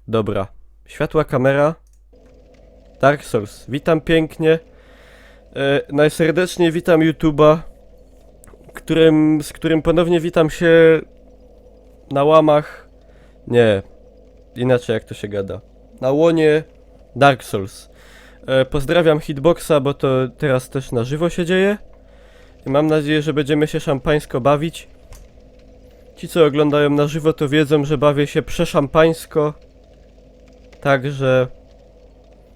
Dobra. Światła, kamera. Dark Souls. Witam pięknie. Najserdeczniej witam YouTube'a, z którym ponownie witam się na łamach... Nie. Inaczej jak to się gada. Na łonie Dark Souls. Pozdrawiam Hitboxa, bo to teraz też na żywo się dzieje. I mam nadzieję, że będziemy się szampańsko bawić. Ci, co oglądają na żywo, to wiedzą, że bawię się przeszampańsko. Także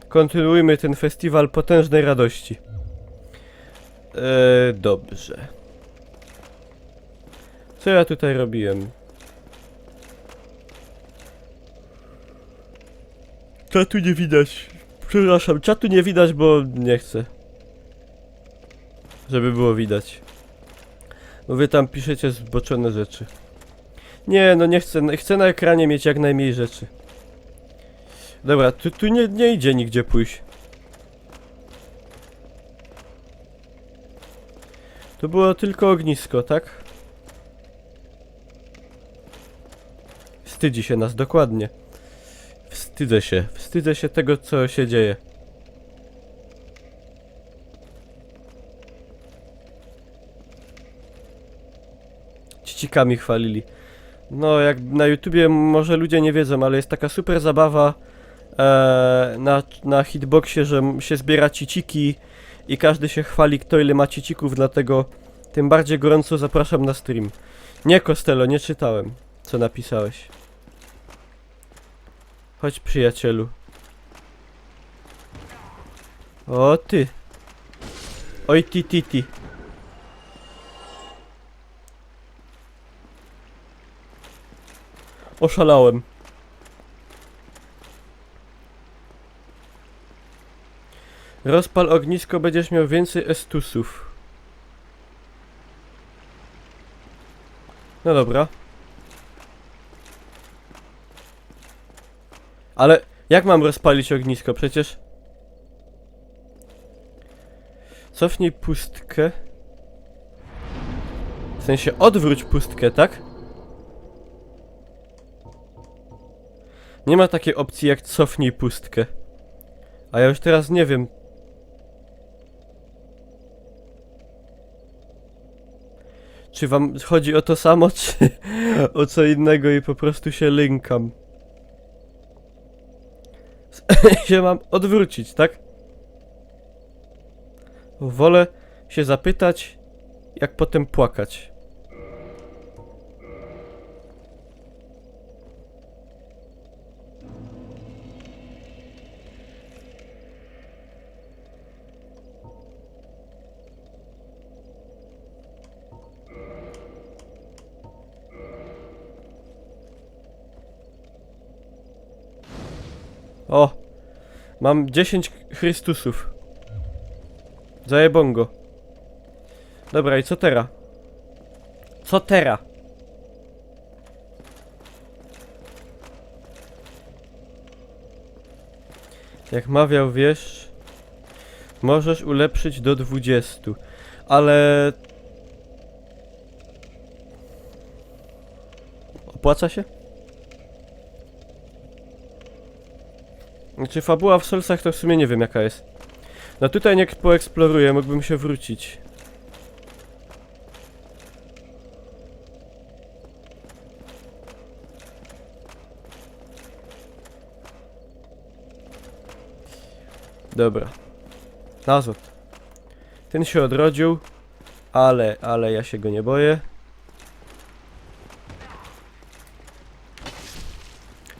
kontynuujmy ten festiwal potężnej radości. Dobrze. Co ja tutaj robiłem? Czatu nie widać. Przepraszam, czatu nie widać, bo nie chcę. Żeby było widać. Bo wy tam piszecie zboczone rzeczy. Nie, no nie chcę. Chcę na ekranie mieć jak najmniej rzeczy. Dobra, tu nie idzie nigdzie pójść. To było tylko ognisko, tak? Wstydzi się nas, dokładnie. Wstydzę się tego, co się dzieje. Cicikami chwalili. No, jak na YouTubie może ludzie nie wiedzą, ale jest taka super zabawa na hitboxie, że się zbiera ciciki i każdy się chwali, kto ile ma cicików, dlatego tym bardziej gorąco zapraszam na stream. Nie, Costello, nie czytałem, co napisałeś. Chodź, przyjacielu. O ty. Oj ti. Oszalałem. Rozpal ognisko, będziesz miał więcej estusów. No dobra. Ale jak mam rozpalić ognisko? Przecież... Cofnij pustkę. W sensie odwróć pustkę, tak? Nie ma takiej opcji jak cofnij pustkę. A ja już teraz nie wiem. Czy wam chodzi o to samo, czy o co innego i po prostu się lękam? Się mam odwrócić, tak? Wolę się zapytać, jak potem płakać. O! Mam 10 Chrystusów. Zajebongo. Dobra, i co teraz? Co teraz? Jak mawiał, wiesz, możesz ulepszyć do 20. Ale... Opłaca się? Znaczy fabuła w Soulsach to w sumie nie wiem jaka jest. No tutaj niech poeksploruję, mógłbym się wrócić. Dobra. Nazot. Ten się odrodził, ale ja się go nie boję.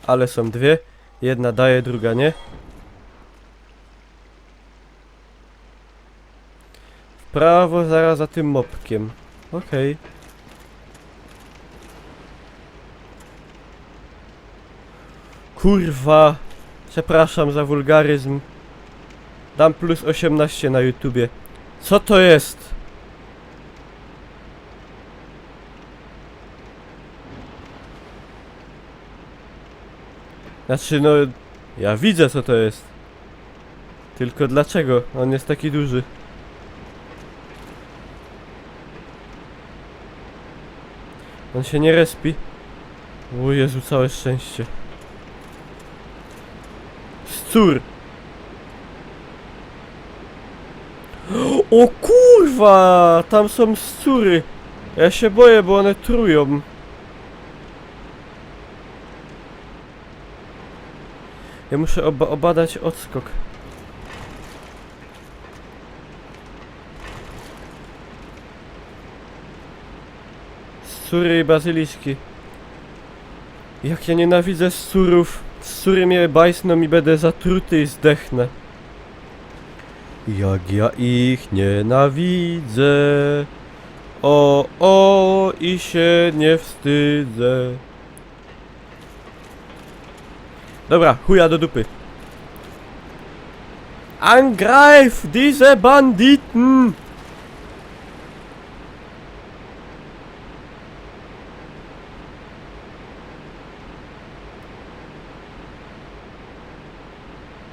Ale są dwie. Jedna daje, druga nie. W prawo zaraz za tym mopkiem. Okej. Kurwa. Przepraszam za wulgaryzm. Dam plus 18 na YouTubie. Co to jest? Znaczy no... Ja widzę co to jest. Tylko dlaczego? On jest taki duży. On się nie respi. O Jezu, całe szczęście. Sur. O kurwa! Tam są ssury. Ja się boję, bo one trują. Ja muszę obadać odskok. Ssury i bazyliszki. Jak ja nienawidzę ssurów. Ssury mnie bajsną i będę zatruty i zdechnę. Jak ja ich nienawidzę. O, i się nie wstydzę. Dobra, chuja do dupy. Angreif diese Banditen!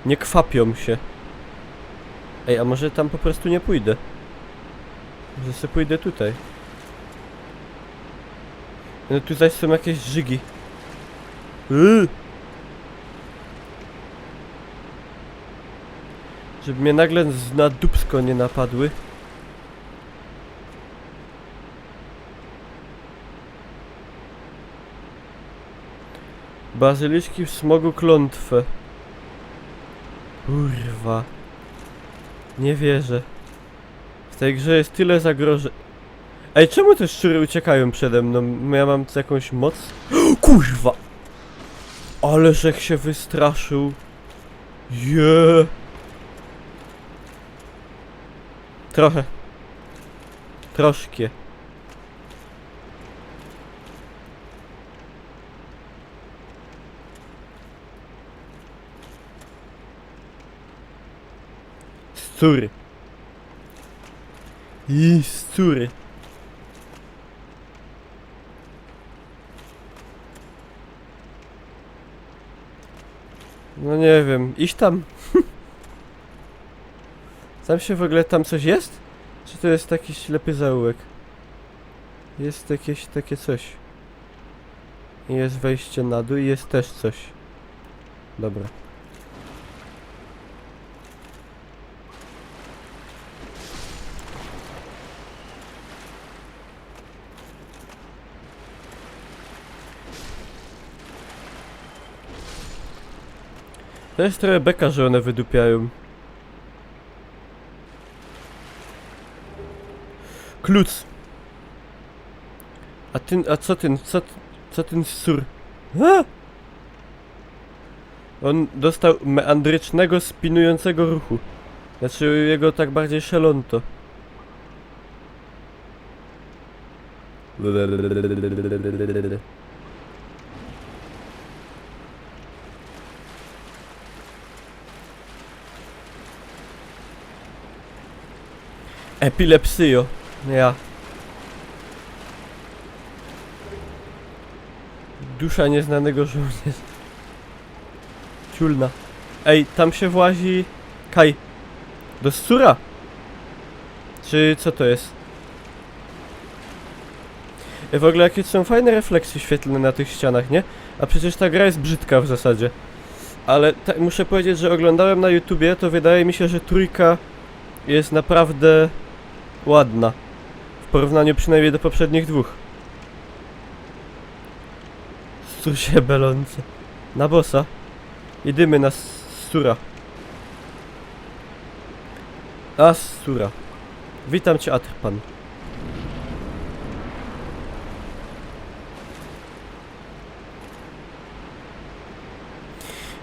Nie kwapią się. Ej, a może tam po prostu nie pójdę? Może sobie pójdę tutaj. No tu zaś są jakieś żygi. Żeby mnie nagle na dupsko nie napadły. Bazyliszki w smogu klątwę. Kurwa. Nie wierzę. W tej grze jest tyle zagrożeń. Ej, czemu te szczury uciekają przede mną? Ja mam jakąś moc? Kurwa! Ale żech się wystraszył. Yeah. Trochę. Troszkę. Scury. I scury. No nie wiem, iść tam. Tam się w ogóle tam coś jest? Czy to jest taki ślepy zaułek? Jest jakieś takie coś. Jest wejście na dół i jest też coś. Dobra. To jest trochę beka, że one wydupiają. Kluc. A co ten sur? A! On dostał meandrycznego, spinującego ruchu. Znaczy jego tak bardziej szelonto. Epilepsjo. Ja. Dusza nieznanego żołnierza. Ciulna. Ej, tam się włazi... Kaj. Do ssura? Czy co to jest? W ogóle jakie są fajne refleksje świetlne na tych ścianach, nie? A przecież ta gra jest brzydka w zasadzie. Ale muszę powiedzieć, że oglądałem na YouTubie, to wydaje mi się, że trójka jest naprawdę ładna. W porównaniu przynajmniej do poprzednich dwóch. Strusie belące. Na bossa. Idymy na ssura. A ssura. Witam cię, Atrpan.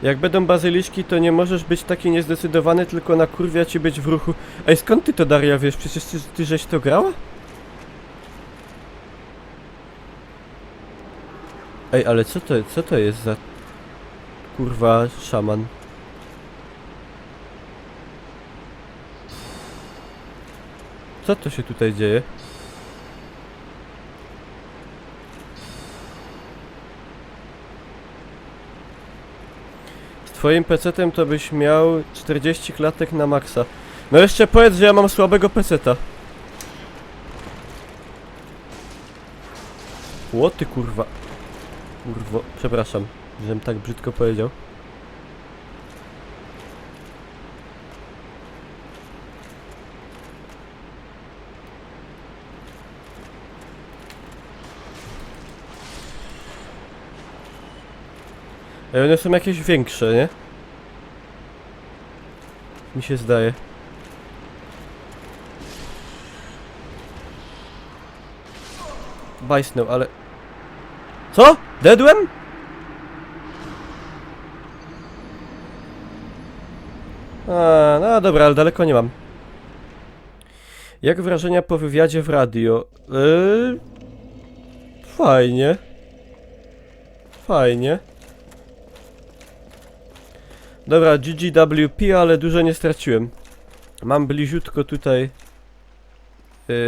Jak będą bazyliszki, to nie możesz być taki niezdecydowany, tylko na kurwia ci być w ruchu. Ej, skąd ty to, Daria, wiesz? Przecież ty żeś to grała? Ej, ale co to jest za... kurwa szaman? Co to się tutaj dzieje? Z twoim pecetem to byś miał 40 klatek na maksa. No jeszcze powiedz, że ja mam słabego peceta. Ło ty kurwa. Kurwo, przepraszam, żebym tak brzydko powiedział. Ej, one są jakieś większe, nie? Mi się zdaje. Bajsnął, ale... Co? Dedłem? A, no dobra, ale daleko nie mam. Jak wrażenia po wywiadzie w radio? Fajnie. Fajnie. Dobra, GGWP, ale dużo nie straciłem. Mam bliziutko tutaj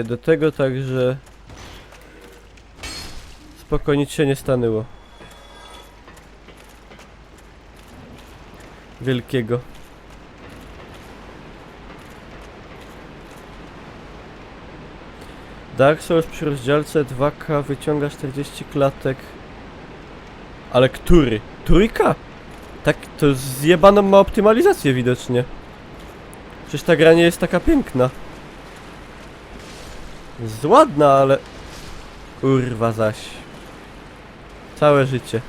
do tego, także spoko, nic się nie stanęło wielkiego. Dark Souls przy rozdziałce 2K wyciąga 40 klatek. Ale który? Trójka? Tak, to zjebaną ma optymalizację widocznie. Przecież ta gra nie jest taka piękna. Jest ładna, ale... Kurwa zaś. Całe życie.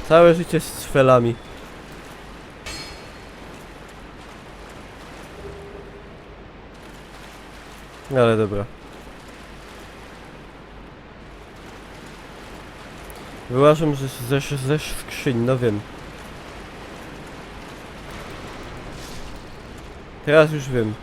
Całe życie z felami. Ale dobra. Wyłażę ze skrzyń, no wiem. Teraz już wiem.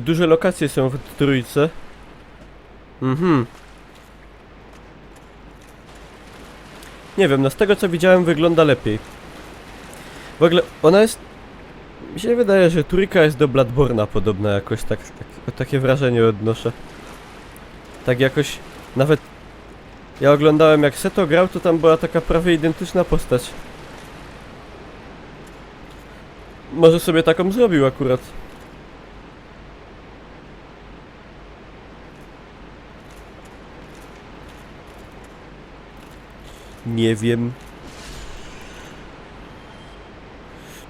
Duże lokacje są w trójce. Nie wiem, no z tego co widziałem wygląda lepiej. W ogóle ona jest... Mi się wydaje, że trójka jest do Bloodborne'a podobna jakoś, takie wrażenie odnoszę. Tak jakoś... Nawet... Ja oglądałem jak Seto grał, to tam była taka prawie identyczna postać. Może sobie taką zrobił akurat. Nie wiem.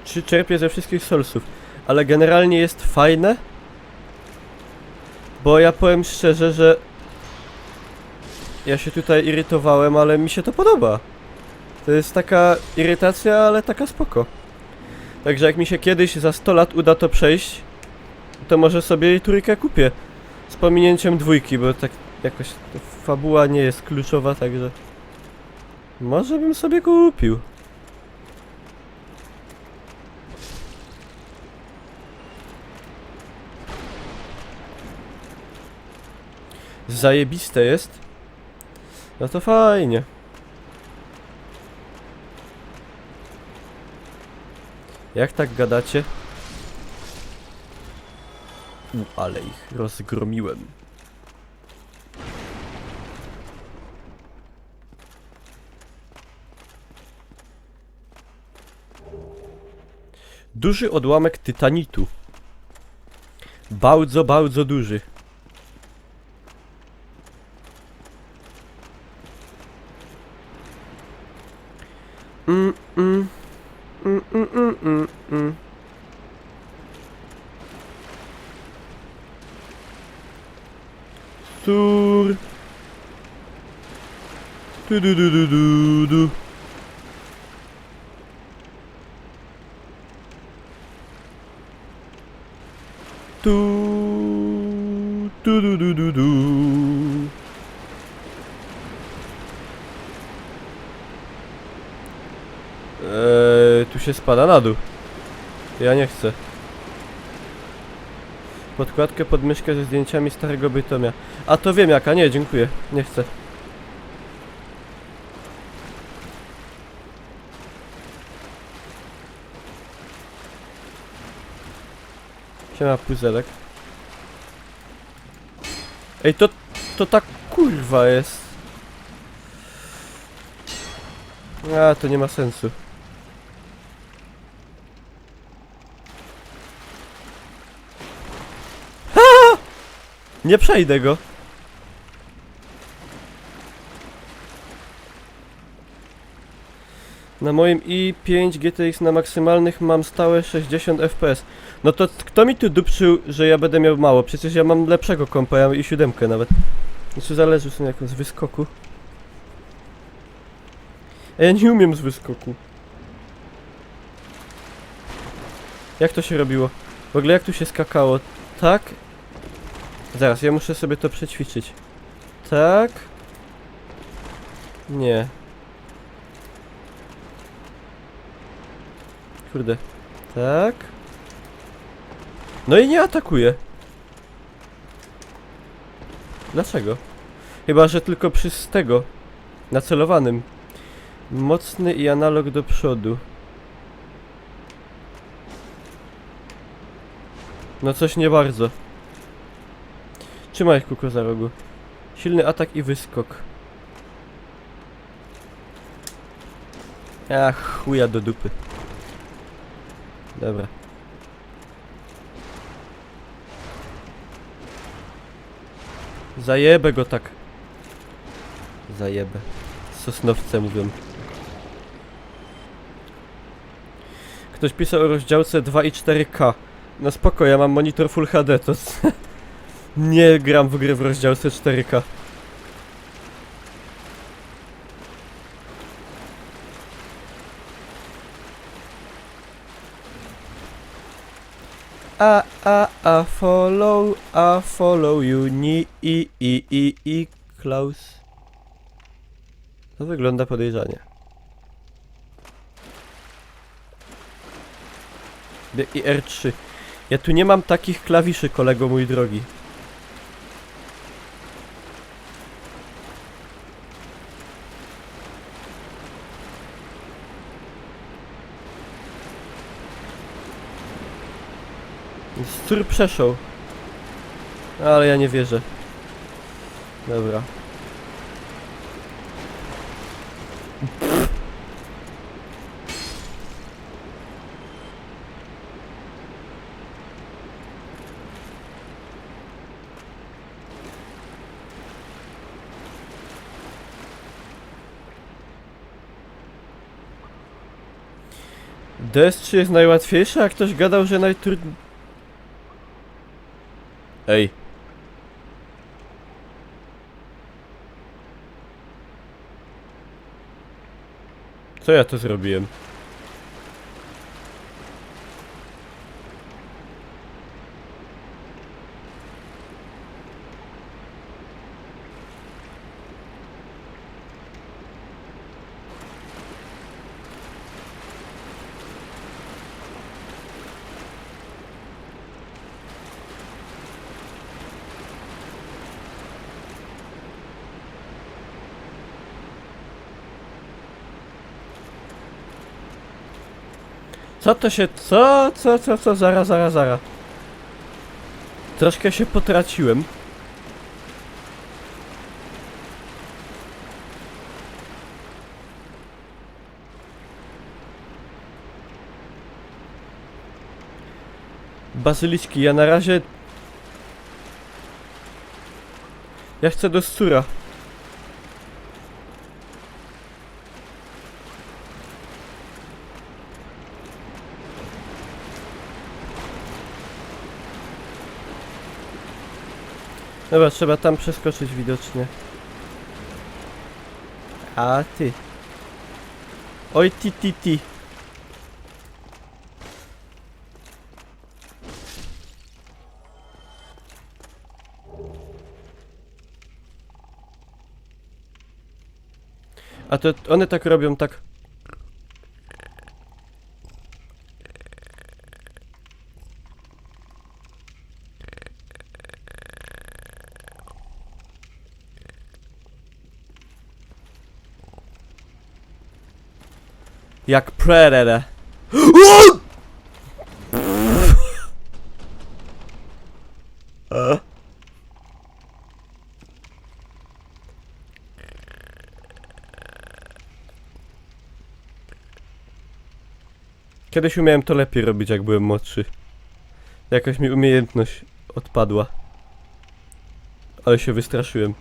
Czy czerpię ze wszystkich Soulsów. Ale generalnie jest fajne. Bo ja powiem szczerze, że... Ja się tutaj irytowałem, ale mi się to podoba. To jest taka irytacja, ale taka spoko. Także jak mi się kiedyś za 100 lat uda to przejść, to może sobie jej trójkę kupię. Z pominięciem dwójki, bo tak jakoś fabuła nie jest kluczowa, także... Może bym sobie kupił. Zajebiste jest. No to fajnie. Jak tak gadacie? Ale ich rozgromiłem. Duży odłamek tytanitu. Bardzo, bardzo duży. Sur. Du. Tu się spada na dół. Ja nie chcę. Podkładkę pod myszkę ze zdjęciami starego Bytomia. A to wiem jaka, nie, dziękuję. Nie chcę. Siema puzelek. Ej, to tak kurwa jest. A, to nie ma sensu. Nie przejdę go. Na moim i5 GTX na maksymalnych mam stałe 60 FPS. No to kto mi tu dupczył, że ja będę miał mało? Przecież ja mam lepszego kompa, ja mam i7 nawet. Jeszcze zależy w sumie jak z wyskoku. A ja nie umiem z wyskoku. Jak to się robiło? W ogóle jak tu się skakało? Tak? Zaraz, ja muszę sobie to przećwiczyć. Tak? Nie. Kurde. Tak? No i nie atakuje. Dlaczego? Chyba, że tylko przy tego nacelowanym. Mocny i analog do przodu. No coś nie bardzo. Trzymaj kuko za rogu. Silny atak i wyskok. Ach, chuja do dupy. Dobra. Zajebę go tak. Zajebę. Sosnowce mówią. Ktoś pisał o rozdziałce 2 i 4K. No spoko, ja mam monitor Full HD, to nie gram w gry w rozdziałce 4K. Follow you, i Klaus. To wygląda podejrzanie. I R3. Ja tu nie mam takich klawiszy, kolego mój drogi. Strój przeszł. Ale ja nie wierzę. Dobra. DS3 jest najłatwiejsze, a ktoś gadał, że najtrudniej. Ej. Co ja to zrobiłem? Co to się... Co? Zara. Troszkę się potraciłem. Bazyliczki, ja na razie... Ja chcę do Stura. Dobra, trzeba tam przeskoczyć widocznie. A ty. Oj ti. A to one tak robią, tak. Jak Predator. Kiedyś umiałem to lepiej robić, jak byłem młodszy. Jakaś mi umiejętność odpadła. Ale się wystraszyłem.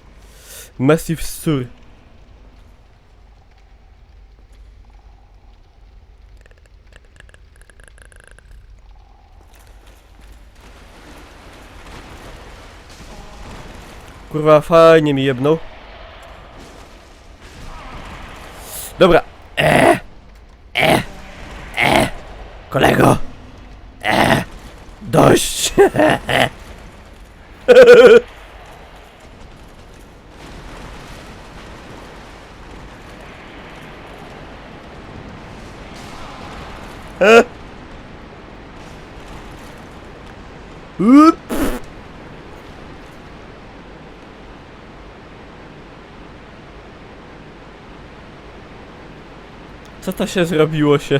Massive Sur. Kurwa, fajnie mi jebnął. Dobra. Kolego. Dość. Co to się zrobiło się?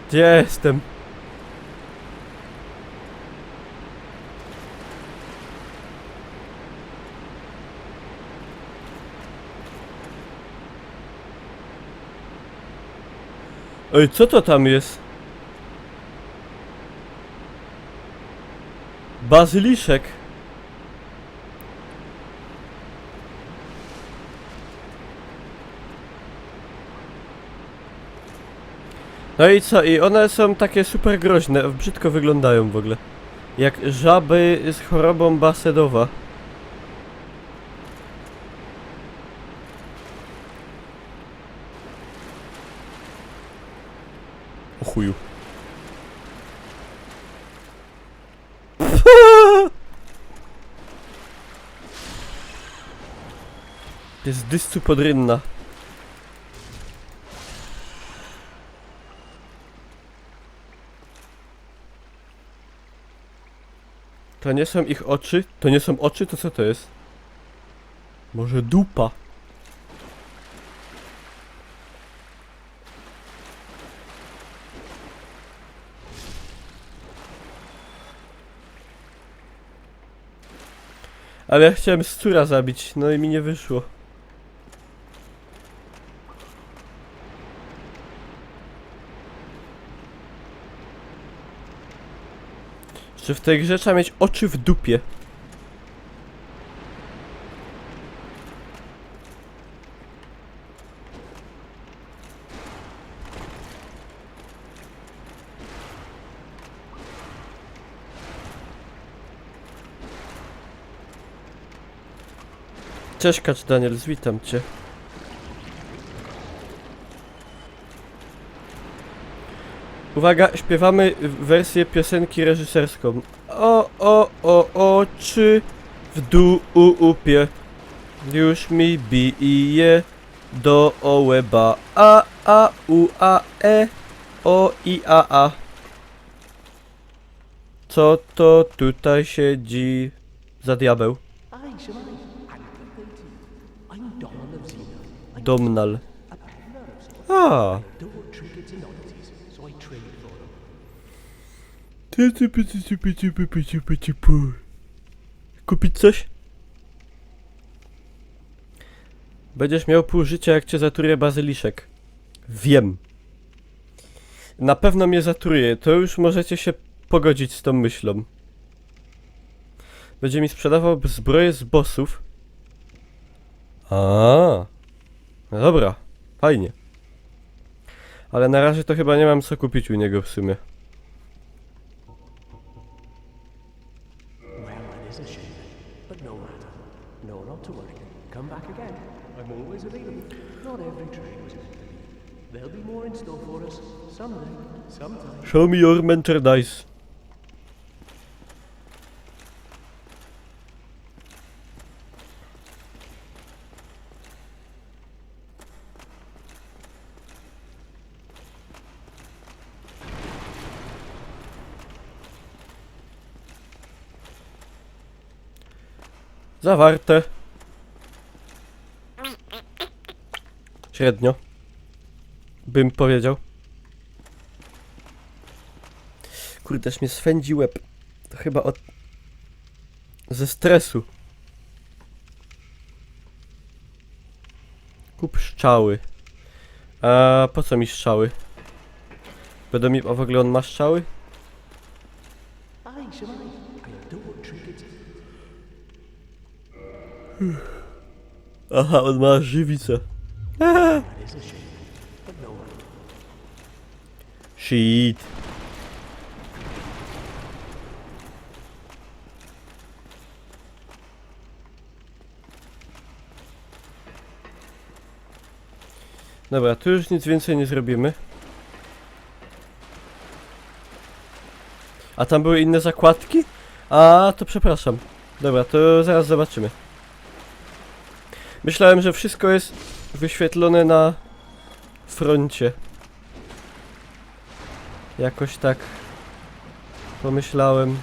Gdzie jestem? Ej, co to tam jest? Bazyliszek. No i co? I one są takie super groźne, brzydko wyglądają w ogóle. Jak żaby z chorobą Basedowa. O chuju. Jest dyscu podrynna. To nie są ich oczy? To nie są oczy? To co to jest? Może dupa? Ale ja chciałem Stura zabić, no i mi nie wyszło. Że w tej grze trzeba mieć oczy w dupie. Cześć Kacz Daniel, witam cię. Uwaga, śpiewamy wersję piosenki reżyserską. Oczy w dupie. Już mi bije do łeba. O i a. Co to tutaj siedzi za diabeł? Domnal. A. Kupić coś? Będziesz miał pół życia, jak cię zatruje bazyliszek. Wiem. Na pewno mnie zatruje, to już możecie się pogodzić z tą myślą. Będzie mi sprzedawał zbroję z bossów. No dobra, fajnie. Ale na razie to chyba nie mam co kupić u niego w sumie. Show me your merchandise. Zawarte. Średnio. Bym powiedział. Kurde, też mnie swędzi łeb. To chyba od... ze stresu. Kup strzały. A po co mi strzały? Będą mi... A w ogóle on ma strzały? shall I? I adore trinkets. Aha, on ma żywicę. That is a shame. But no one. Shit. Dobra, tu już nic więcej nie zrobimy. A tam były inne zakładki? A, to przepraszam. Dobra, to zaraz zobaczymy. Myślałem, że wszystko jest wyświetlone na froncie. Jakoś tak pomyślałem.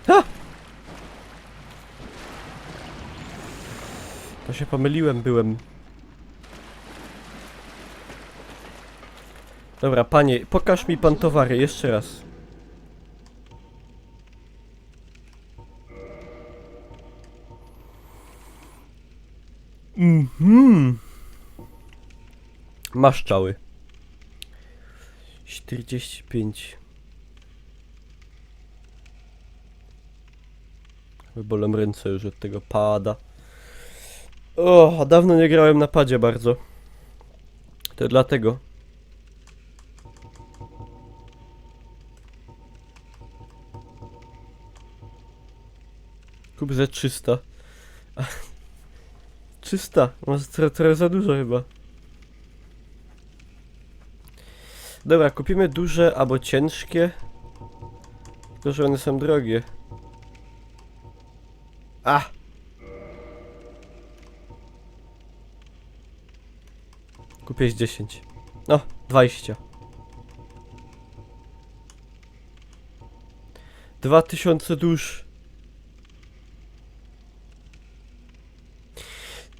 Ha! To się pomyliłem, byłem. Dobra, panie, pokaż mi pan towary jeszcze raz. Masz czały. 45. Bolą ręce już od tego pada. O, dawno nie grałem na padzie bardzo. To dlatego. Kup ze 300. 300. Może trochę za dużo chyba. Dobra, kupimy duże albo ciężkie. Tylko, że one są drogie. A! Kupię z 10. No, 20. 2000 dusz.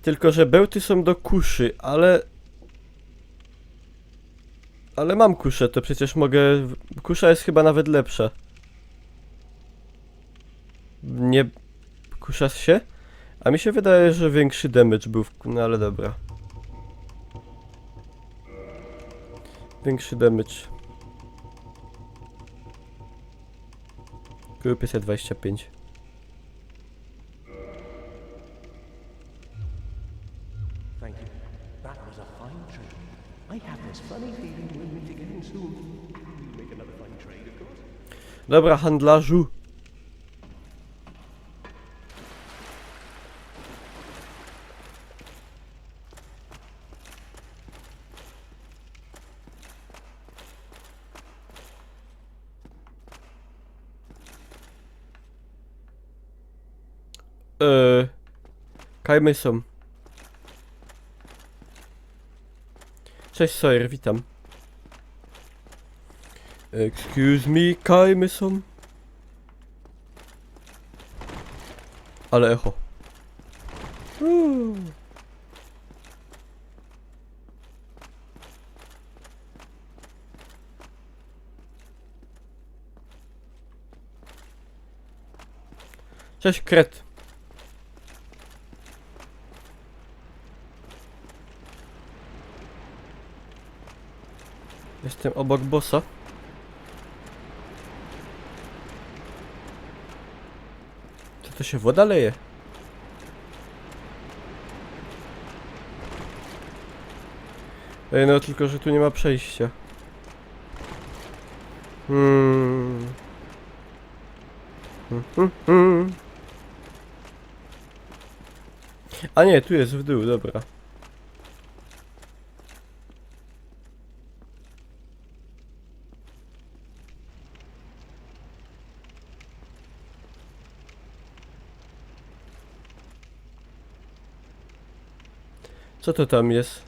Tylko, że bełty są do kuszy, ale... Ale mam kuszę, to przecież mogę... Kusza jest chyba nawet lepsza. Nie... Kusza się? A mi się wydaje, że większy damage był no ale dobra. Większy damage. Kupię sobie 25. Thank you. That was a fine trade. I have this funny feeling we'll meet again soon. We'll make another fine trade, of course. Dobra, handlarzu. Kajmy są. Cześć Sawyer, witam. Excuse me, kajmy są. Ale echo. Cześć Kret. Jestem obok bossa. Co to się woda leje? Ej, no tylko, że tu nie ma przejścia. A nie, tu jest w dół, dobra. Co to tam jest?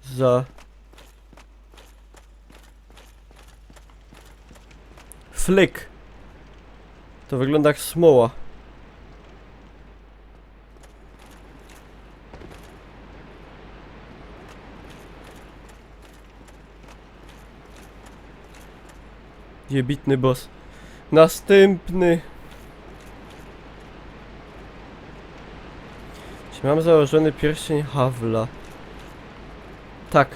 Za... Flick. To wygląda jak smoła. Jebitny boss. Następny. Czy mam założony pierścień Hawla? Tak.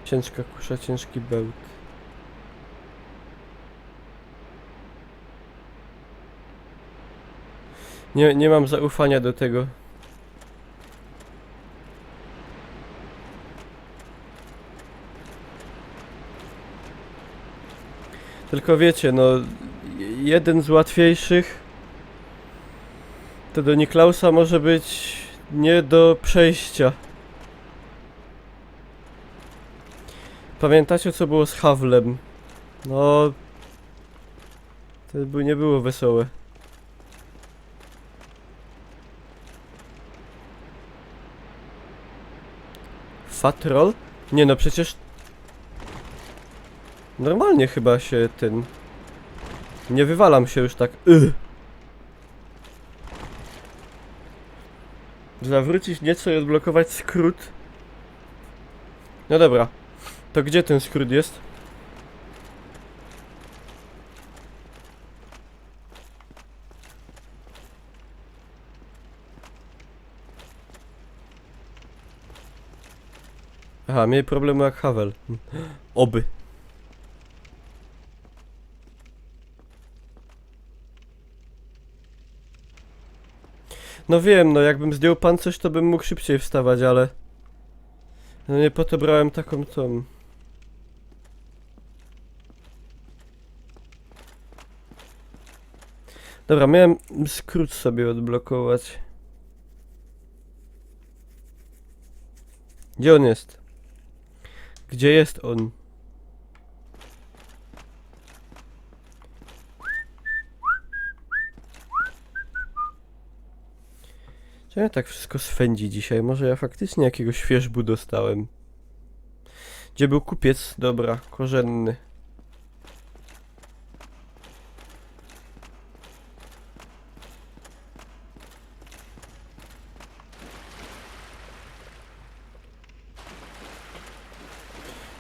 Ciężka kusza, ciężki bełt. Nie mam zaufania do tego. Tylko wiecie, no... Jeden z łatwiejszych... To do Niklausa może być... nie do przejścia. Pamiętacie, co było z Hawlem? No... To by nie było wesołe. Fatrol? Nie no, przecież... Normalnie chyba się ten... Nie wywalam się już tak... Zawrócić nieco i odblokować skrót. No dobra. To gdzie ten skrót jest? Aha, mieli problemy jak Havel. Oby. No wiem, no jakbym zdjął pancerz, to bym mógł szybciej wstawać, ale... No nie po to brałem taką tą... Dobra, miałem skrót sobie odblokować. Gdzie on jest? Gdzie jest on? Czemu tak wszystko swędzi dzisiaj? Może ja faktycznie jakiegoś świeżbu dostałem. Gdzie był kupiec? Dobra, korzenny.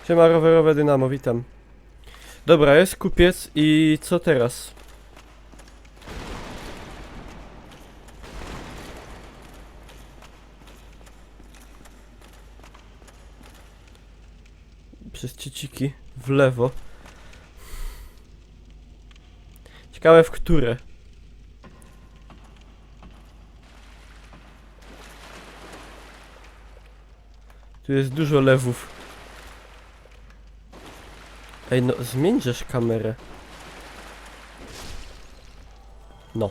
Siema, rowerowe dynamo, witam. Dobra, jest kupiec i co teraz? Przez cieciki w lewo. Ciekawe w które. Tu jest dużo lewów. Ej, no zmieńżesz kamerę. No.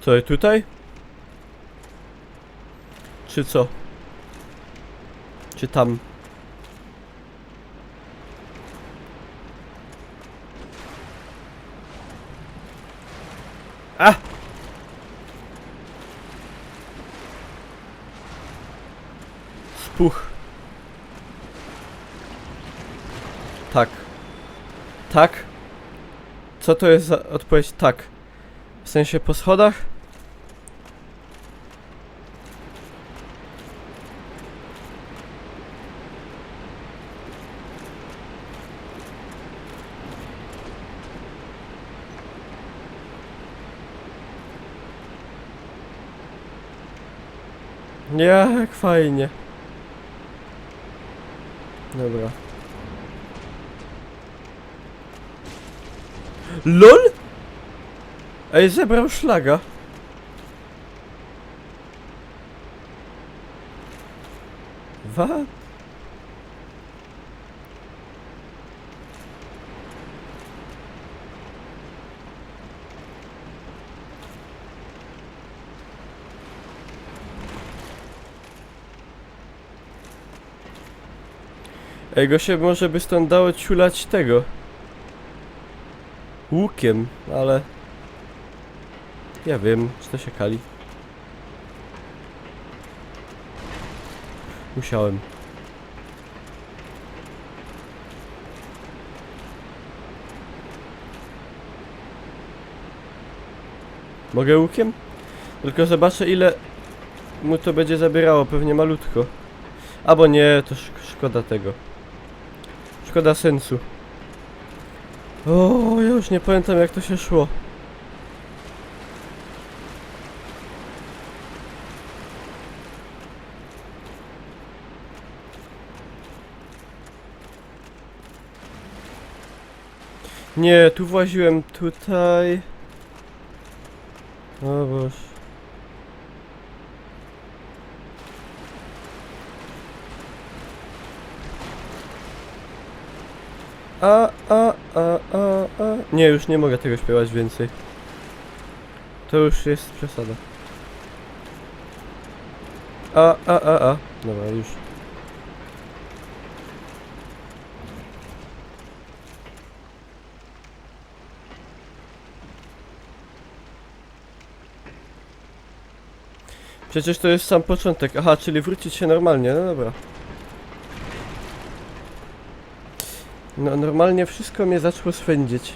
Co, tutaj? Czy co? Czy tam? A! Spuch. Tak. Tak? Co to jest za odpowiedź? Tak. W sensie po schodach? Jak fajnie. Dobra. LOL? Ej, zebrał szlaga. What? Ej, go się może by stąd dało ciulać tego łukiem, ale ja wiem, czy to się kali. Musiałem. Mogę łukiem? Tylko zobaczę, ile mu to będzie zabierało, pewnie malutko. Albo nie, to szkoda tego. Szkoda sensu. O, ja już nie pamiętam jak to się szło. Nie, tu właziłem tutaj. O Boże. A. Nie, już nie mogę tego śpiewać więcej. To już jest przesada. A. Dobra, już. Przecież to jest sam początek. Aha, czyli wrócić się normalnie, no dobra. No normalnie wszystko mnie zaczęło swędzić.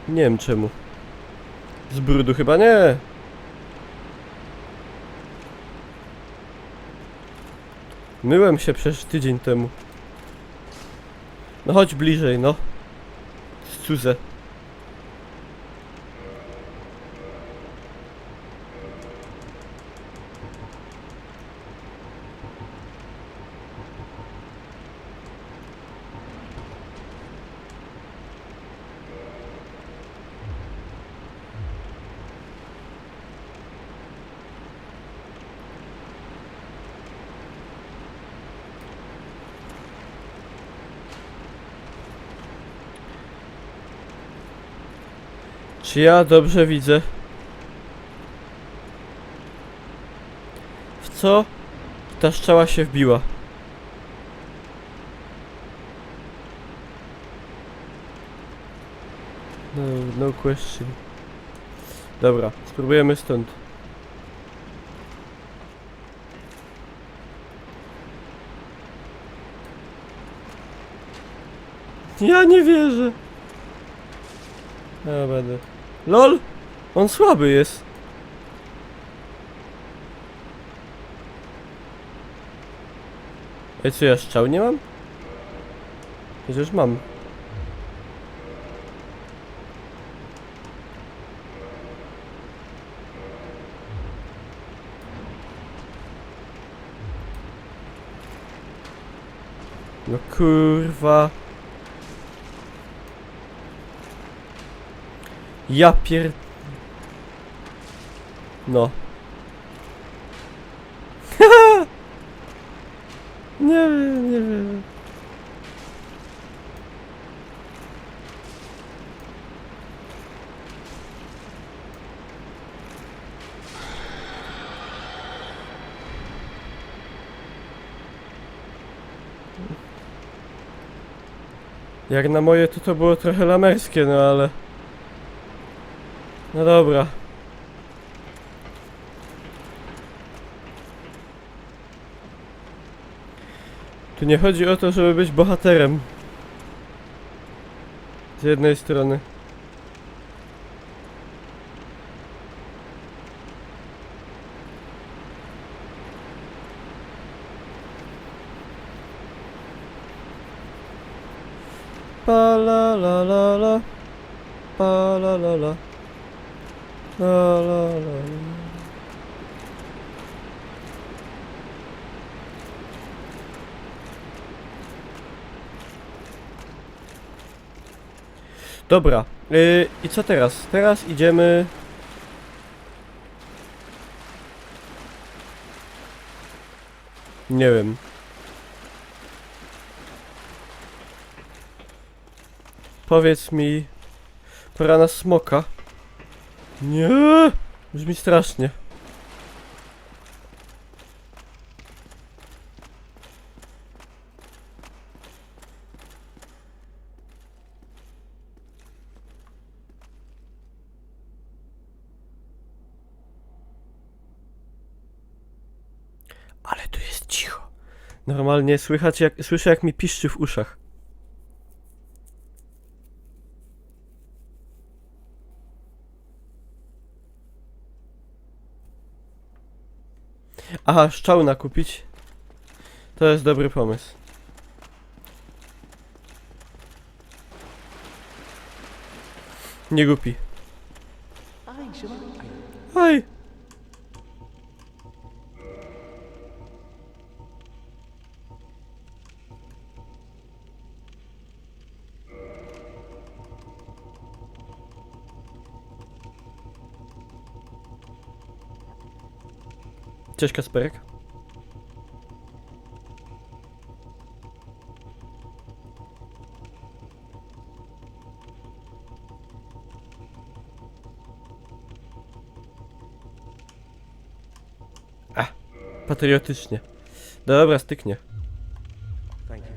Nie wiem czemu. Z brudu chyba nie. Myłem się przecież tydzień temu. No chodź bliżej, no. Cudze. Czy ja dobrze widzę? W co ta strzała się wbiła? No question. Dobra, spróbujemy stąd. Ja nie wierzę. Ja będę. LOL! On słaby jest. Ej, co ja strzał nie mam? Przecież mam. No kurwa. Ja pier... No. Nie wiem, nie wiem. Jak na moje to było trochę lamerskie, no ale... No dobra. Tu nie chodzi o to, żeby być bohaterem. Z jednej strony. Pa la la la la. Pa la la la. La la la. Dobra, i co teraz? Teraz idziemy... Nie wiem. Powiedz mi... Pora na smoka. Nie, brzmi strasznie. Ale tu jest cicho. Normalnie słyszę jak mi piszczy w uszach. Aha, szczałna kupić. To jest dobry pomysł. Nie głupi. Aye, shall I? Oj! Cześć Kasperek. Patriotycznie. Dobra, styknie. Thank you.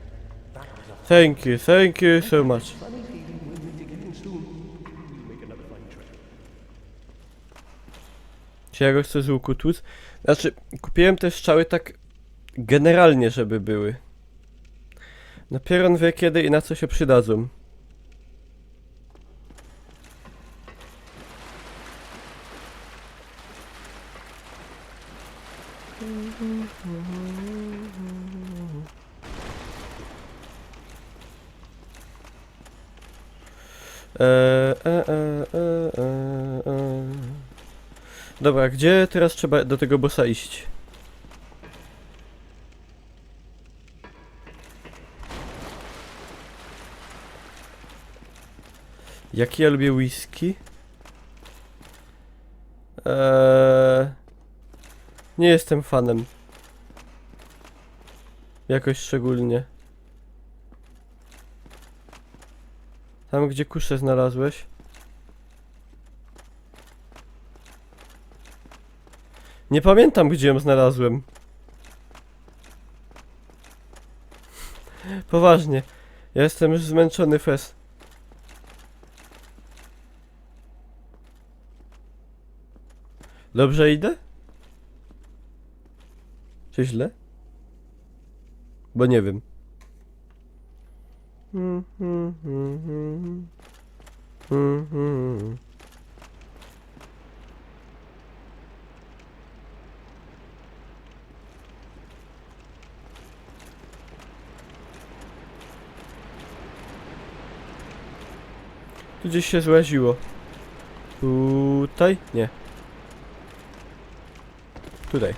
That was a Thank you so much. funny feeling we'll meet again soon. Make another fine trade. Czy ja go chcę z łuku tłuc? Znaczy, kupiłem te strzały tak generalnie, żeby były. Dopiero on wie kiedy i na co się przydadzą. Dobra, gdzie teraz trzeba do tego bossa iść? Jaki ja lubię whisky? Nie jestem fanem. Jakoś szczególnie. Tam gdzie kuszę znalazłeś? Nie pamiętam gdzie ją znalazłem. Poważnie. Ja jestem już zmęczony fest. Dobrze idę? Czy źle? Bo nie wiem. Tu gdzieś się złaziło. Tutaj? Nie. Tutaj.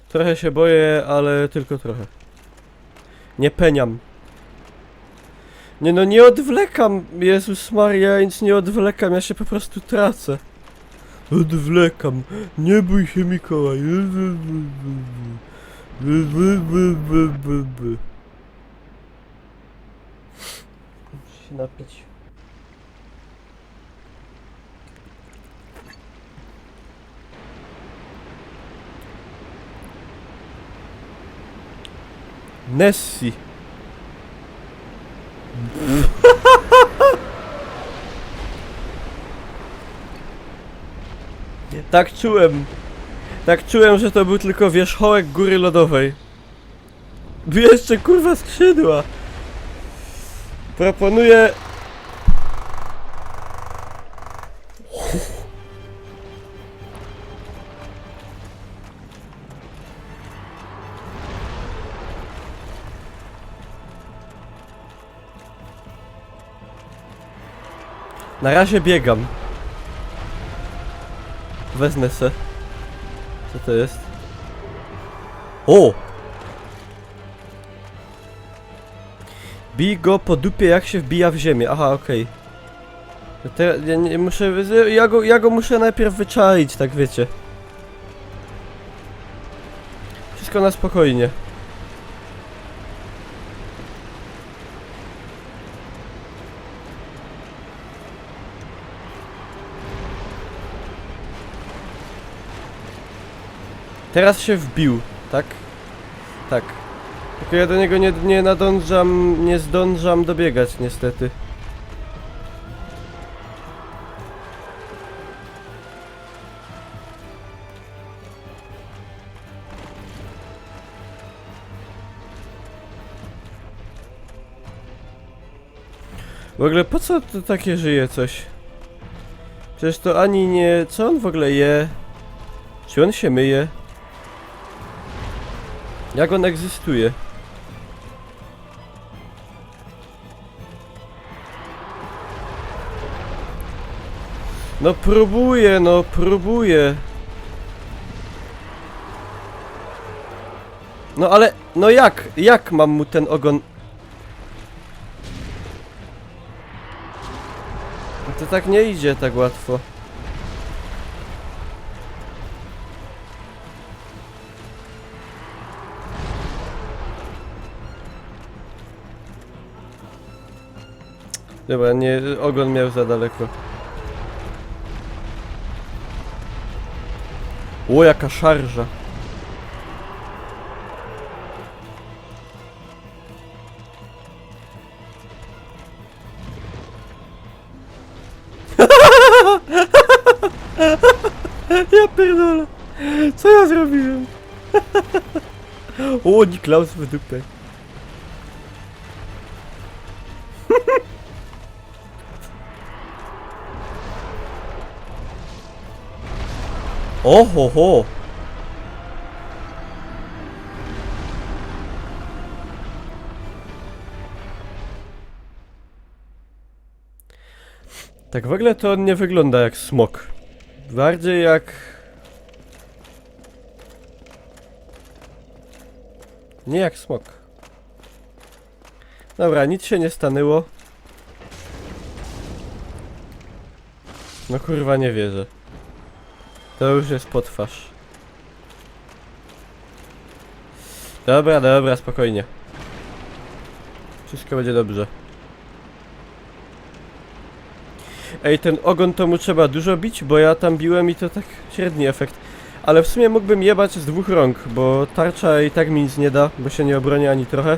Trochę się boję, ale tylko trochę. Nie peniam. Nie no, nie odwlekam. Jezus Maria, nic nie odwlekam, ja się po prostu tracę. Odwlekam. Nie bój się, Mikołaj. Muszę się napić. Nessie. Tak czułem. Tak czułem, że to był tylko wierzchołek góry lodowej. Jeszcze kurwa skrzydła. Proponuję... Na razie biegam. Wezmę se. Co to jest? O! Bij go po dupie jak się wbija w ziemię. Aha, okej. Ja nie muszę... Ja go muszę najpierw wyczaić, tak wiecie. Wszystko na spokojnie. Teraz się wbił, tak? Tak. Tylko ja do niego nie nadążam, nie zdążam dobiegać niestety. W ogóle po co to takie żyje coś? Przecież to ani nie... Co on w ogóle je? Czy on się myje? Jak on egzystuje? No próbuję, no próbuję. No ale, no jak? Jak mam mu ten ogon... To tak nie idzie tak łatwo. Dobra, nie, ogon miał za daleko. O, jaka szarża. Ja pierdolę. Co ja zrobiłem? O, Niklaus w dupę. Oho, ho. Tak w ogóle to on nie wygląda jak smok. Bardziej jak... Nie jak smok. Dobra, nic się nie stanęło. No kurwa, nie wierzę. To już jest potwarz. Dobra, dobra, spokojnie. Wszystko będzie dobrze. Ej, ten ogon to mu trzeba dużo bić, bo ja tam biłem i to tak średni efekt. Ale w sumie mógłbym jebać z dwóch rąk, bo tarcza i tak mi nic nie da, bo się nie obroni ani trochę.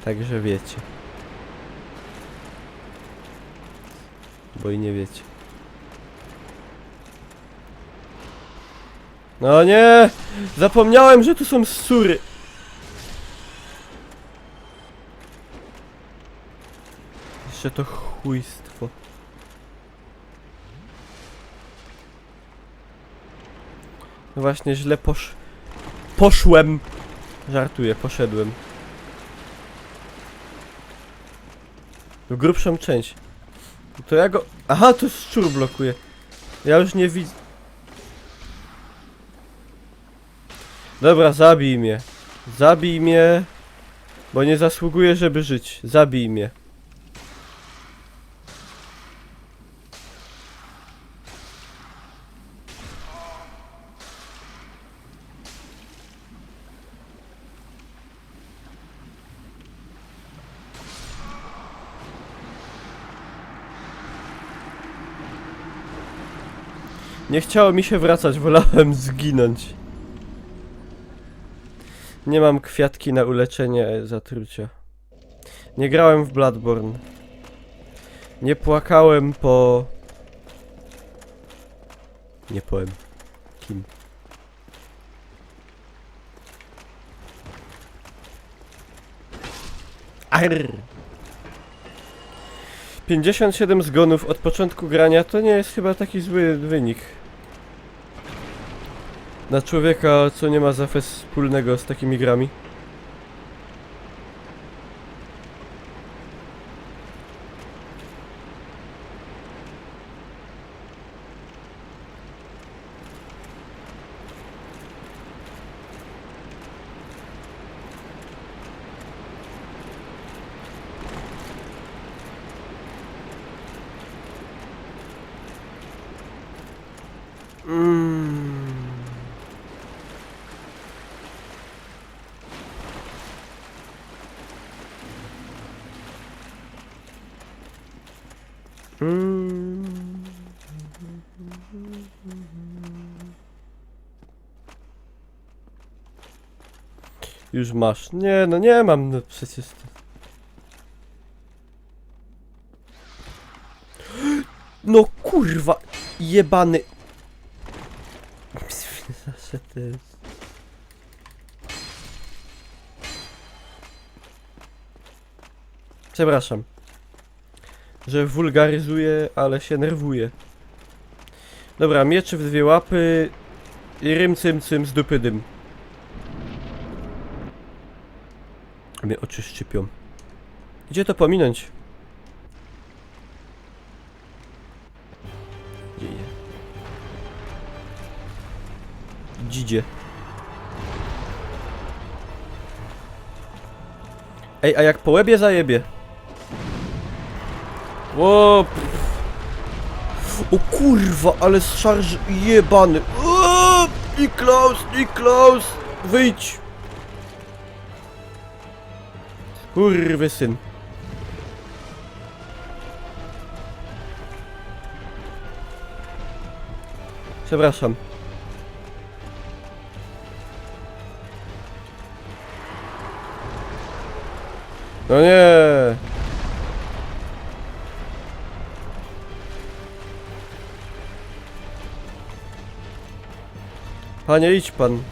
Także wiecie. Bo i nie wiecie. No nie! Zapomniałem, że tu są ssury! Jeszcze to chujstwo. No właśnie, źle poszłem! Żartuję, poszedłem. W grubszą część. To ja go... Aha, to szczur blokuje. Ja już nie widzę. Dobra, zabij mnie. Zabij mnie. Bo nie zasługuję, żeby żyć. Zabij mnie. Nie chciało mi się wracać, wolałem zginąć. Nie mam kwiatki na uleczenie zatrucia. Nie grałem w Bloodborne. Nie płakałem po... Nie powiem. Kim? Arr! 57 zgonów od początku grania to nie jest chyba taki zły wynik. Na człowieka, co nie ma zawsze wspólnego z takimi grami. Już masz. Nie, no nie mam, no przecież to... No kurwa, jebany... Zawsze to jest... Przepraszam. Że wulgaryzuję, ale się nerwuję. Dobra, mieczy w 2 łapy i rym cym cym z dupy dym. Mnie oczy szczypią. Gdzie to pominąć? Dzieje. Dzidzie. Ej, a jak po łebie zajebie? O, o kurwa, ale z szarży jebany. O, Niklaus, wyjdź. Kurwy syn. Przepraszam. No nie. Panie, idź pan.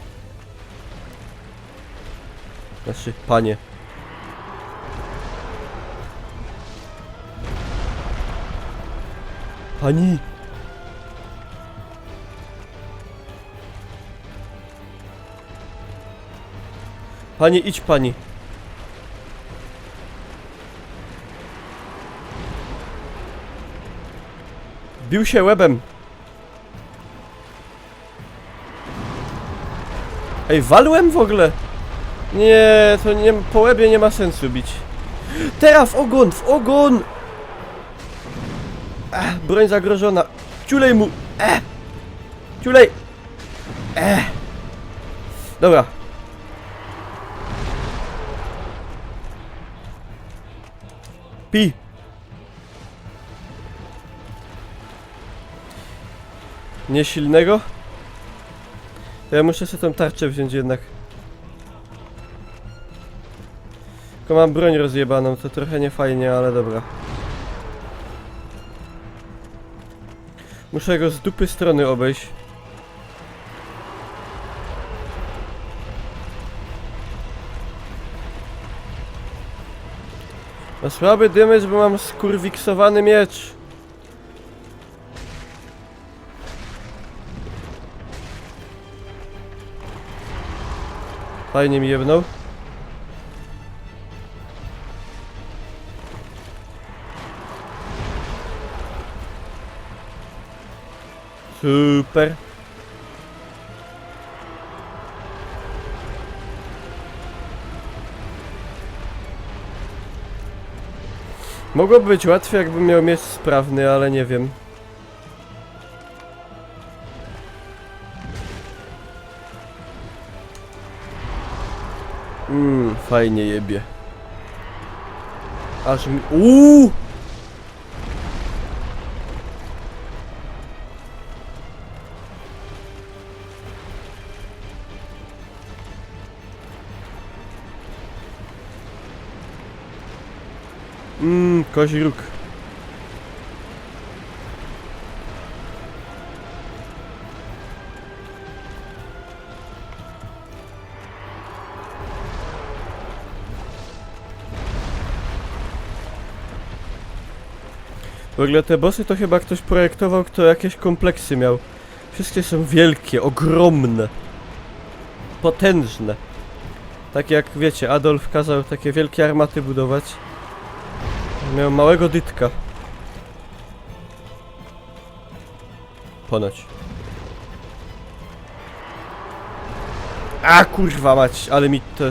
Znaczy, panie. Pani. Pani, idź pani. Bił się łebem. Ej, walłem w ogóle? Nie, to nie, po łebie nie ma sensu bić. Teraz w ogon, w ogon! Broń zagrożona. Ciulej mu! Ciulej! Dobra. Pi! Niesilnego? To ja muszę sobie tą tarczę wziąć jednak. Tylko mam broń rozjebaną, to trochę nie fajnie, ale dobra. Muszę go z dupy strony obejść. Ma słaby damage, bo mam skurwiksowany miecz. Fajnie mi jebnął. Super. Mogłoby być łatwiej, jakbym miał miecz sprawny, ale nie wiem. Fajnie jebie. Aż mi... Kozi róg. W ogóle te bossy to chyba ktoś projektował, kto jakieś kompleksy miał. Wszystkie są wielkie, ogromne. Potężne. Tak jak wiecie, Adolf kazał takie wielkie armaty budować. Miał małego dytka. Ponoć. A kurwa mać, ale mi to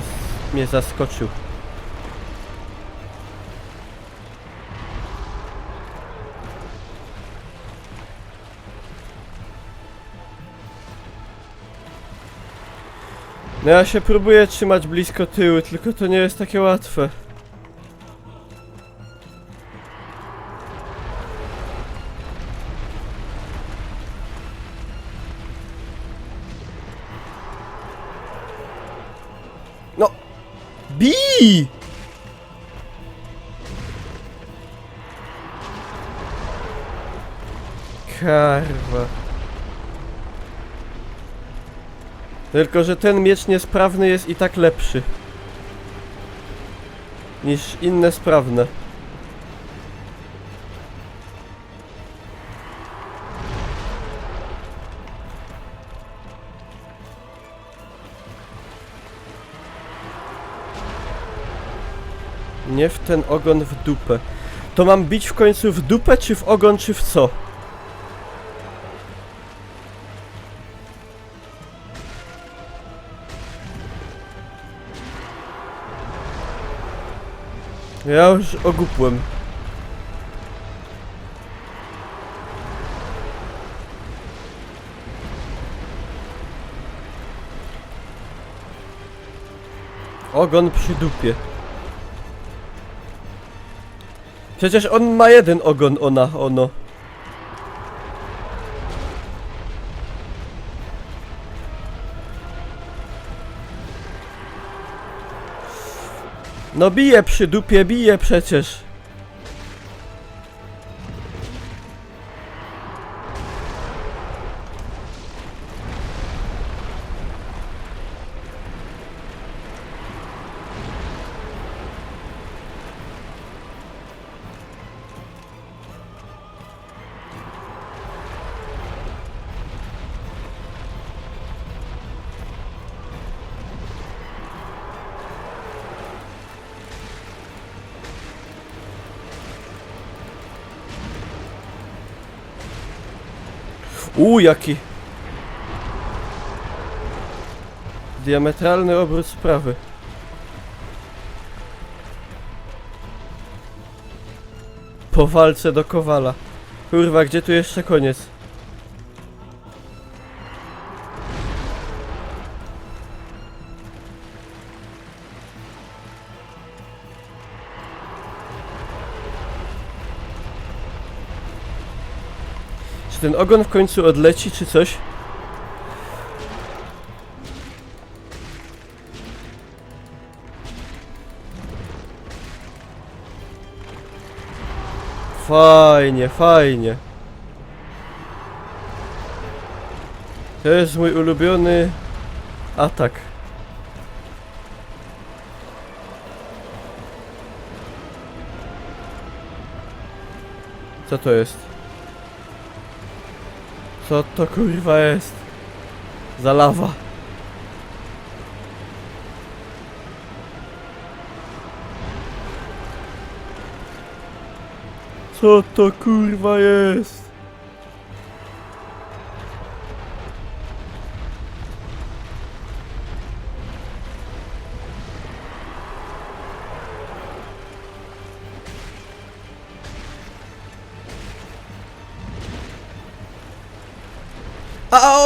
mnie zaskoczył. No ja się próbuję trzymać blisko tyłu, tylko to nie jest takie łatwe. No! Bij! Karwa. Tylko, że ten miecz niesprawny jest i tak lepszy niż inne sprawne. Nie w ten ogon, w dupę. To mam bić w końcu w dupę, czy w ogon, czy w co? Ja już ogupłem. Ogon przy dupie. Przecież on ma jeden ogon, ono. No bije przy dupie, bije przecież. Jaki diametralny obrót sprawy. Po walce do Kowala. Kurwa, gdzie tu jeszcze koniec? Czy ten ogon w końcu odleci, czy coś? Fajnie, fajnie. To jest mój ulubiony atak. Co to jest? Co to kurwa jest? Za lawa. Co to kurwa jest?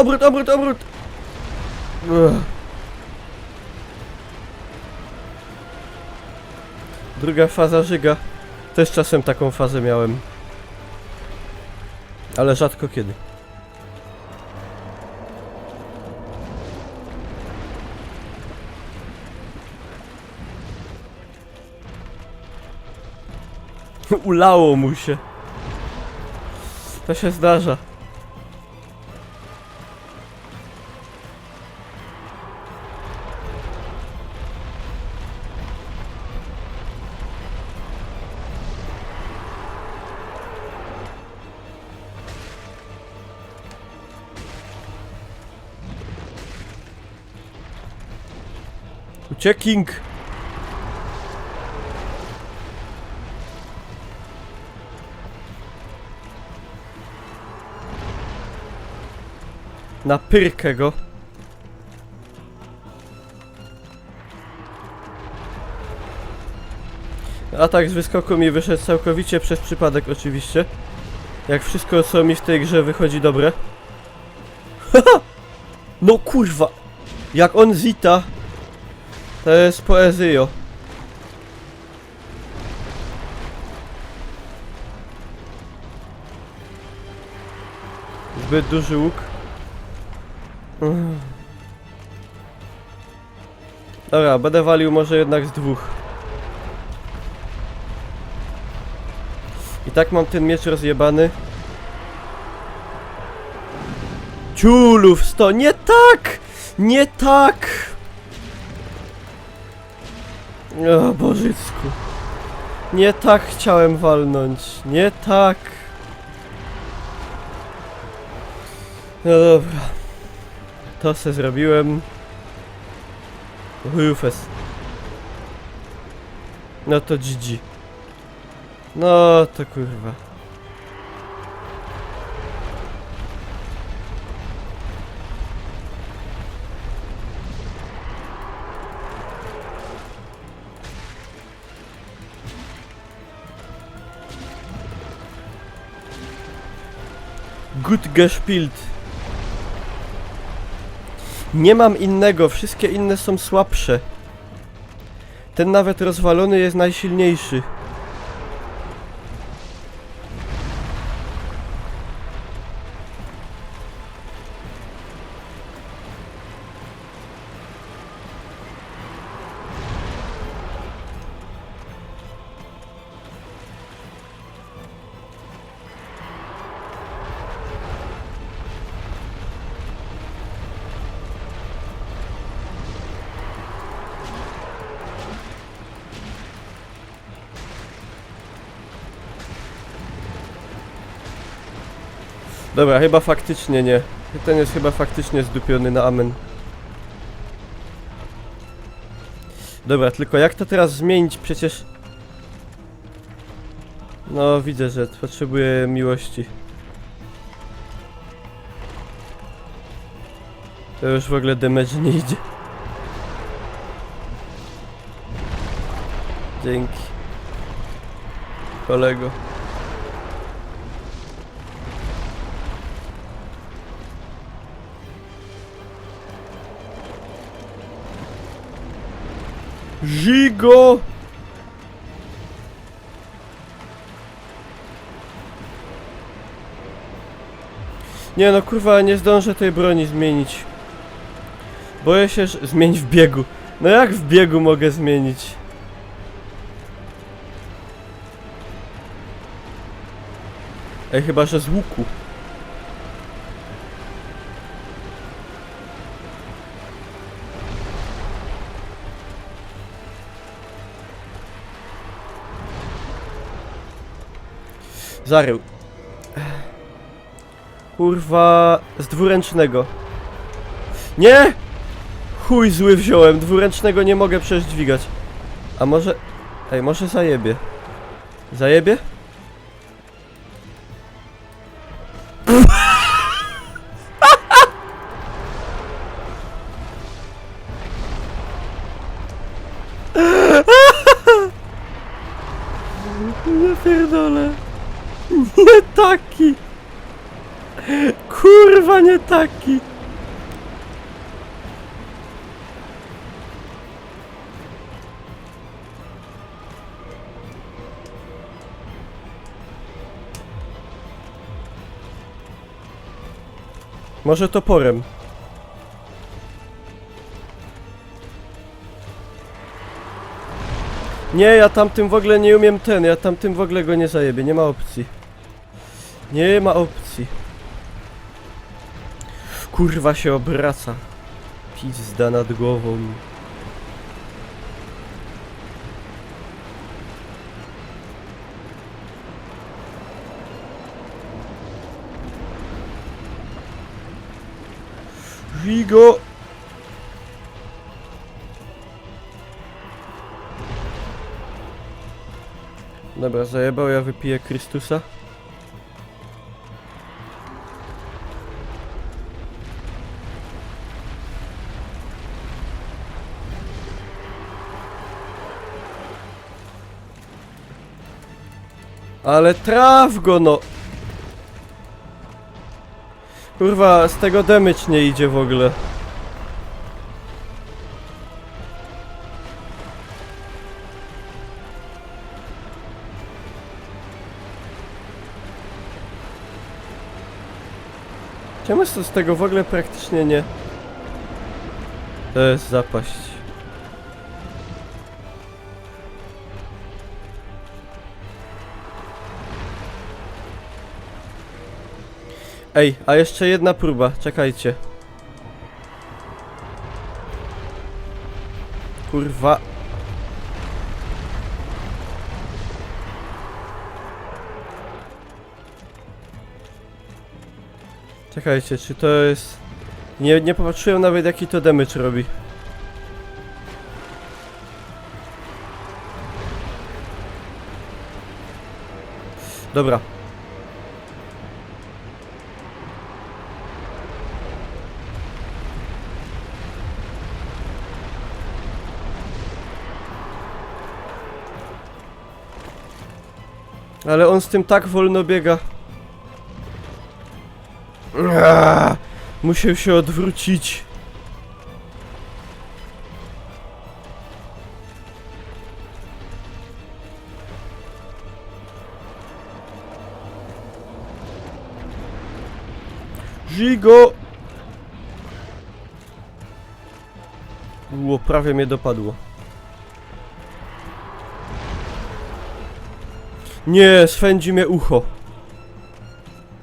Obrót! Ugh. Druga faza żyga. Też czasem taką fazę miałem. Ale rzadko kiedy. Ulało mu się. To się zdarza. Checking. Na pyrkę go. Atak z wyskoku mi wyszedł całkowicie przez przypadek oczywiście. Jak wszystko co mi w tej grze wychodzi dobre. No kurwa. Jak on zita. To jest poezjo. Zbyt duży łuk. Dobra, będę walił może jednak z dwóch. I tak mam ten miecz rozjebany. Ciulów 100, nie tak! Nie tak! O Bożycku. Nie tak chciałem walnąć. Nie tak. No dobra. To se zrobiłem. Rufes. No to GG. No to kurwa. Gut gespielt. Nie mam innego, wszystkie inne są słabsze. Ten nawet rozwalony jest najsilniejszy. Dobra, chyba faktycznie nie. Ten jest chyba faktycznie zdupiony na amen. Dobra, tylko jak to teraz zmienić? Przecież... No, widzę, że potrzebuję miłości. To już w ogóle damage nie idzie. Dzięki. Kolego. Zigo! Nie no kurwa, nie zdążę tej broni zmienić. Boję się, że... Zmień w biegu. No jak w biegu mogę zmienić? Ej, chyba że z łuku. Zarył. Kurwa, z dwuręcznego. Nie! Chuj zły wziąłem, dwuręcznego nie mogę przecież dźwigać. A może... Ej, może zajebie. Zajebie? Nie pierdolę. Nie taki. Kurwa, nie taki. Może toporem. Nie, ja tamtym w ogóle nie umiem ja tamtym w ogóle go nie zajebię, nie ma opcji. Nie ma opcji. Kurwa się obraca. Pizda nad głową. Vigo! Dobra, zajebał, ja wypiję Chrystusa. Ale traf go, no! Kurwa, z tego damage nie idzie w ogóle. Czemu z tego w ogóle praktycznie nie? To jest zapaść. Ej, a jeszcze jedna próba, czekajcie. Kurwa. Czekajcie, czy to jest... Nie popatrzyłem nawet jaki to damage robi. Dobra. Ale on z tym tak wolno biega. Musiał się odwrócić. Zigo! Prawie mnie dopadło. Nie, swędzi mnie ucho.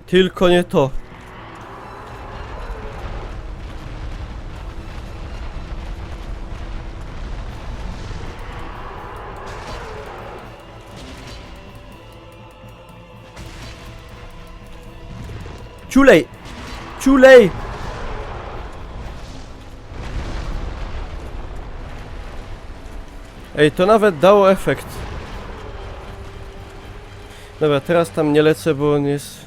Tylko nie to. Ciulej! Ciulej! Ej, to nawet dało efekt. Dobra, teraz tam nie lecę, bo on jest...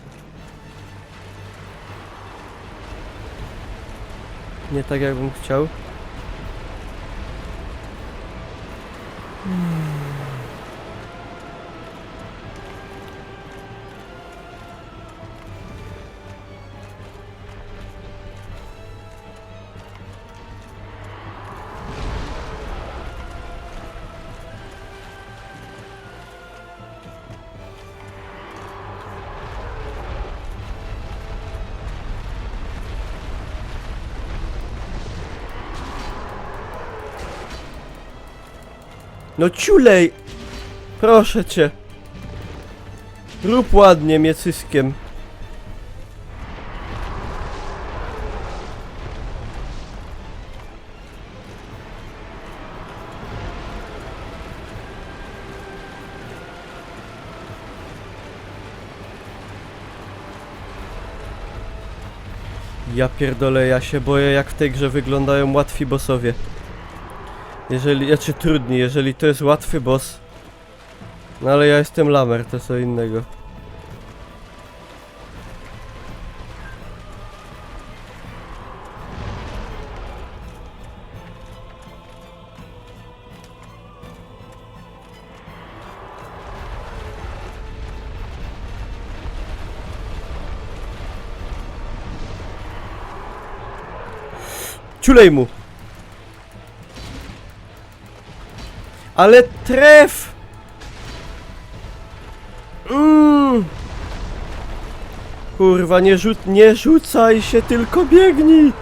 nie tak, jakbym chciał. No ciulej! Proszę cię. Rób ładnie miecyskiem. Ja pierdolę, ja się boję, jak w tej grze wyglądają łatwi bossowie. Trudni, jeżeli to jest łatwy boss. No ale ja jestem lamer, to co innego. Ciulej mu! Ale tref! Kurwa, nie rzucaj się, tylko biegnij!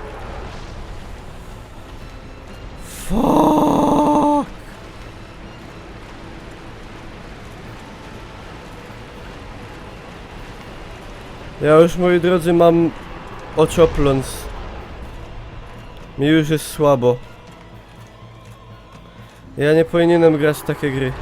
Fuck! Ja już, moi drodzy, mam oczopląs. Mi już jest słabo. Ja nie powinienem grać w takie gry.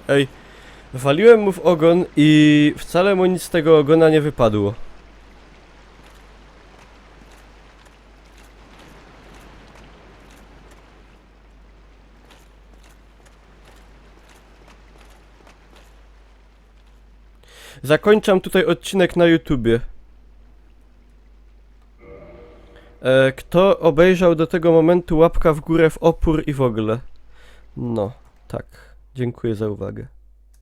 Ej, waliłem mu w ogon i wcale mu nic z tego ogona nie wypadło. Zakończam tutaj odcinek na YouTubie. Kto obejrzał do tego momentu, łapka w górę w opór i w ogóle. No, tak. Dziękuję za uwagę.